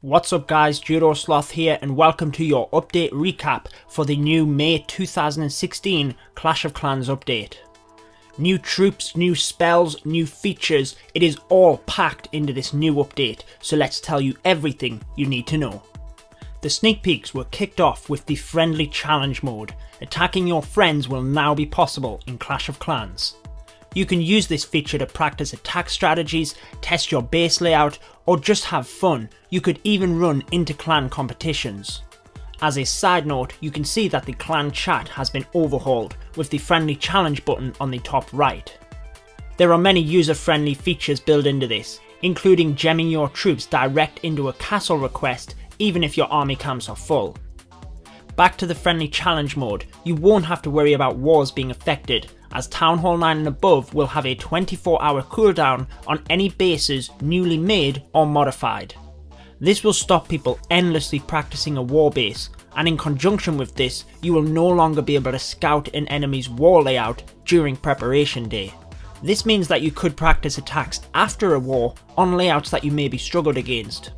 What's up guys, Judo Sloth here and welcome to your update recap for the new May 2016 Clash of Clans update. New troops, new spells, new features, it is all packed into this new update, so let's tell you everything you need to know. The sneak peeks were kicked off with the friendly challenge mode. Attacking your friends will now be possible in Clash of Clans. You can use this feature to practice attack strategies, test your base layout, or just have fun. You could even run inter-clan competitions. As a side note, you can see that the clan chat has been overhauled with the friendly challenge button on the top right. There are many user-friendly features built into this, including gemming your troops direct into a castle request even if your army camps are full. Back to the friendly challenge mode, you won't have to worry about wars being affected, as Town Hall 9 and above will have a 24-hour cooldown on any bases newly made or modified. This will stop people endlessly practicing a war base, and in conjunction with this, you will no longer be able to scout an enemy's war layout during preparation day. This means that you could practice attacks after a war on layouts that you maybe struggled against.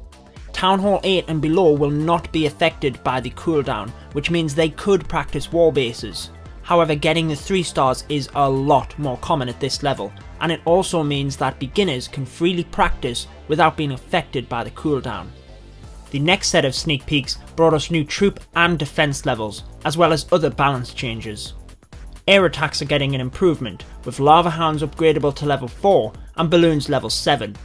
Town Hall 8 and below will not be affected by the cooldown, which means they could practice war bases. However, getting the 3 stars is a lot more common at this level, and it also means that beginners can freely practice without being affected by the cooldown. The next set of sneak peeks brought us new troop and defense levels, as well as other balance changes. Air attacks are getting an improvement, with lava hounds upgradable to level 4 and balloons level 7.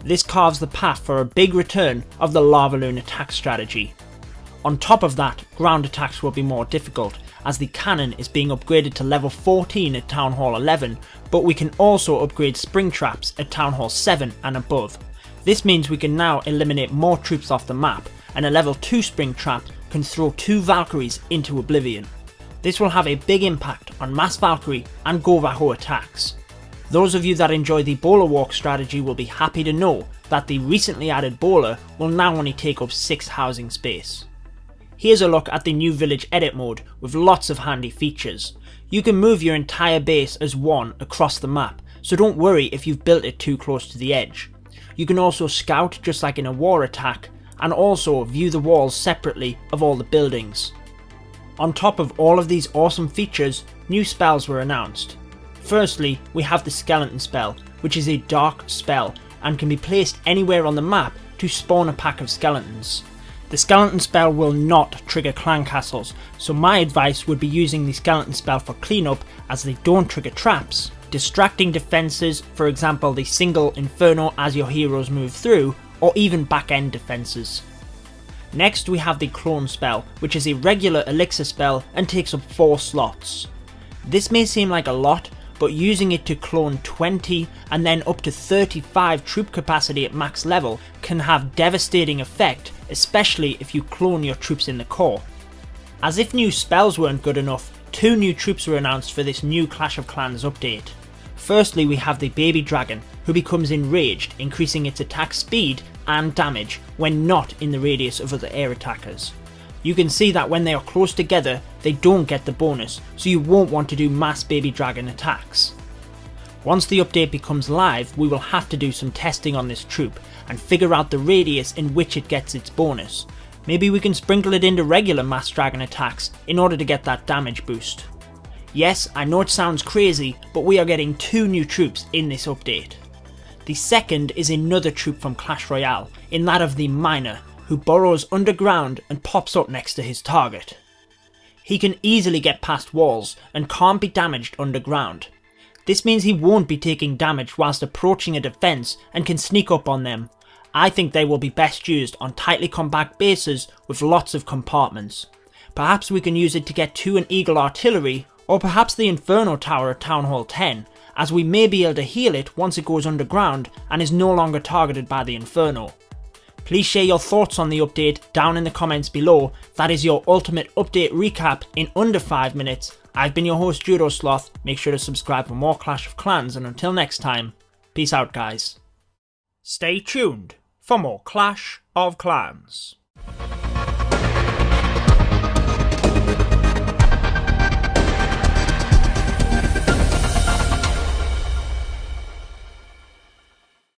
This carves the path for a big return of the lava loon attack strategy. On top of that, ground attacks will be more difficult, as the cannon is being upgraded to level 14 at Town Hall 11, but we can also upgrade spring traps at Town Hall 7 and above. This means we can now eliminate more troops off the map, and a level 2 spring trap can throw 2 Valkyries into oblivion. This will have a big impact on Mass Valkyrie and Go-Vaho attacks. Those of you that enjoy the bowler walk strategy will be happy to know that the recently added bowler will now only take up 6 housing space. Here's a look at the new village edit mode with lots of handy features. You can move your entire base as one across the map, so don't worry if you've built it too close to the edge. You can also scout just like in a war attack, and also view the walls separately of all the buildings. On top of all of these awesome features, new spells were announced. Firstly, we have the skeleton spell, which is a dark spell and can be placed anywhere on the map to spawn a pack of skeletons. The skeleton spell will not trigger clan castles, so my advice would be using the skeleton spell for cleanup, as they don't trigger traps, distracting defences, for example the single inferno as your heroes move through, or even back end defences. Next we have the clone spell, which is a regular elixir spell and takes up 4 slots. This may seem like a lot, but using it to clone 20 and then up to 35 troop capacity at max level can have devastating effect, especially if you clone your troops in the core. As if new spells weren't good enough, 2 new troops were announced for this new Clash of Clans update. Firstly, we have the baby dragon, who becomes enraged, increasing its attack speed and damage when not in the radius of other air attackers. You can see that when they are close together, they don't get the bonus, so you won't want to do mass baby dragon attacks. Once the update becomes live, we will have to do some testing on this troop and figure out the radius in which it gets its bonus. Maybe we can sprinkle it into regular mass dragon attacks in order to get that damage boost. Yes, I know it sounds crazy, but we are getting 2 new troops in this update. The second is another troop from Clash Royale, in that of the Miner, who burrows underground and pops up next to his target. He can easily get past walls and can't be damaged underground. This means he won't be taking damage whilst approaching a defence and can sneak up on them. I think they will be best used on tightly compact bases with lots of compartments. Perhaps we can use it to get to an Eagle artillery, or perhaps the Inferno Tower at Town Hall 10, as we may be able to heal it once it goes underground and is no longer targeted by the Inferno. Please share your thoughts on the update down in the comments below. That is your ultimate update recap in under 5 minutes. I've been your host Judo Sloth. Make sure to subscribe for more Clash of Clans, and until next time, peace out guys. Stay tuned for more Clash of Clans.